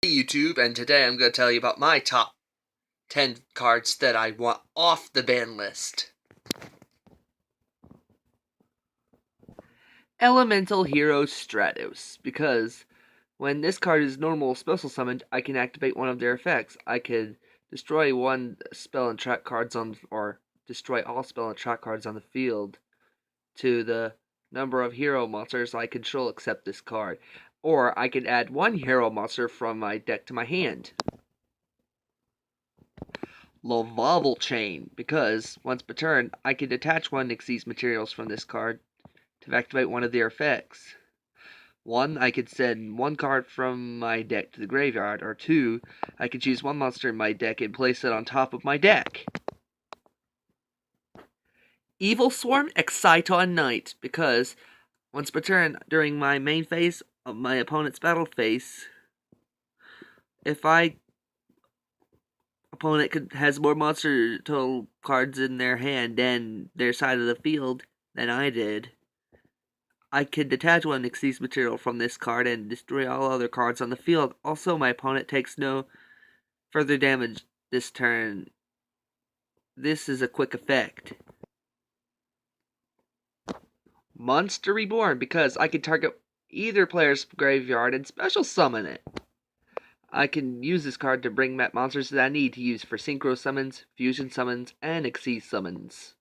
YouTube, and today I'm going to tell you about my top 10 cards that I want off the ban list. Elemental Hero Stratos, because when this card is normal special summoned, I can activate one of their effects. I could destroy one spell and track cards or destroy all spell and track cards on the field to the number of hero monsters I control except this card. Or I could add one hero monster from my deck to my hand. Lovable Chain, because once per turn, I can detach one Xyz materials from this card to activate one of their effects. One, I could send one card from my deck to the graveyard, or two, I could choose one monster in my deck and place it on top of my deck. Evil Swarm Exciton Knight, because once per turn during my main phase of my opponent's battle phase, if opponent has more monster total cards in their hand than their side of the field than I did, I could detach one Xyz material from this card and destroy all other cards on the field. Also, my opponent takes no further damage this turn. This is a quick effect. Monster Reborn, because I can target either player's graveyard and special summon it. I can use this card to bring back monsters that I need to use for Synchro Summons, Fusion Summons, and Xyz Summons.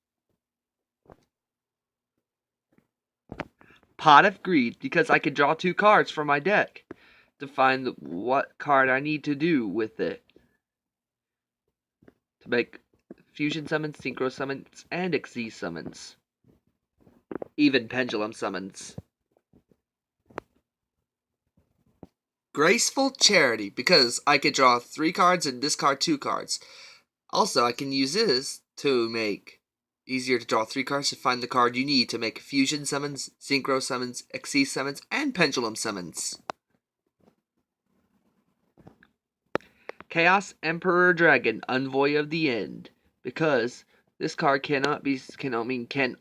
Pot of Greed, because I can draw two cards from my deck to find what card I need to do with it to make Fusion Summons, Synchro Summons, and Xyz Summons. Even Pendulum Summons. Graceful Charity, because I could draw 3 cards and discard 2 cards. Also, I can use this to make easier to draw 3 cards to find the card you need to make Fusion Summons, Synchro Summons, Xyz Summons, and Pendulum Summons. Chaos Emperor Dragon, Envoy of the End, because this card can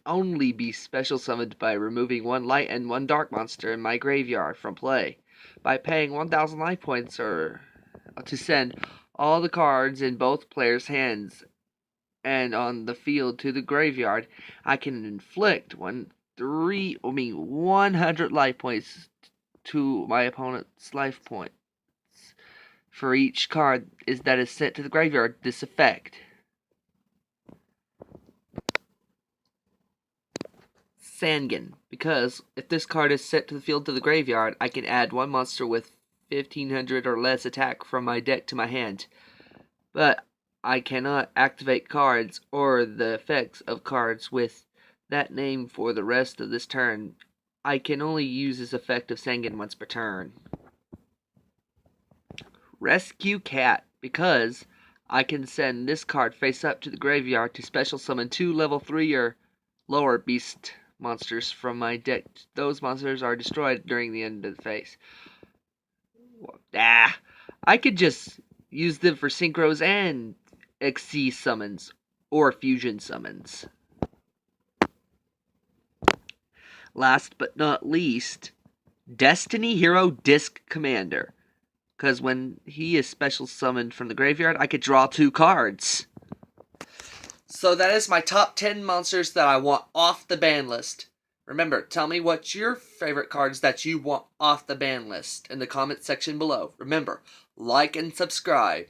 only be special summoned by removing one light and one dark monster in my graveyard from play. By paying 1,000 life points or to send all the cards in both players' hands and on the field to the graveyard, I can inflict 100 life points to my opponent's life points for each card that is sent to the graveyard. This effect. Sangan, because if this card is sent to the field to the graveyard, I can add one monster with 1,500 or less attack from my deck to my hand. But I cannot activate cards or the effects of cards with that name for the rest of this turn. I can only use this effect of Sangan once per turn. Rescue Cat, because I can send this card face up to the graveyard to special summon 2 level 3 or lower beast monsters from my deck. Those monsters are destroyed during the end of the phase. I could just use them for synchros and Xyz summons or fusion summons. Last but not least, Destiny Hero Disc Commander, because when he is special summoned from the graveyard, I could draw 2 cards. So that is my top 10 monsters that I want off the ban list. Remember, tell me what's your favorite cards that you want off the ban list in the comment section below. Remember, like and subscribe.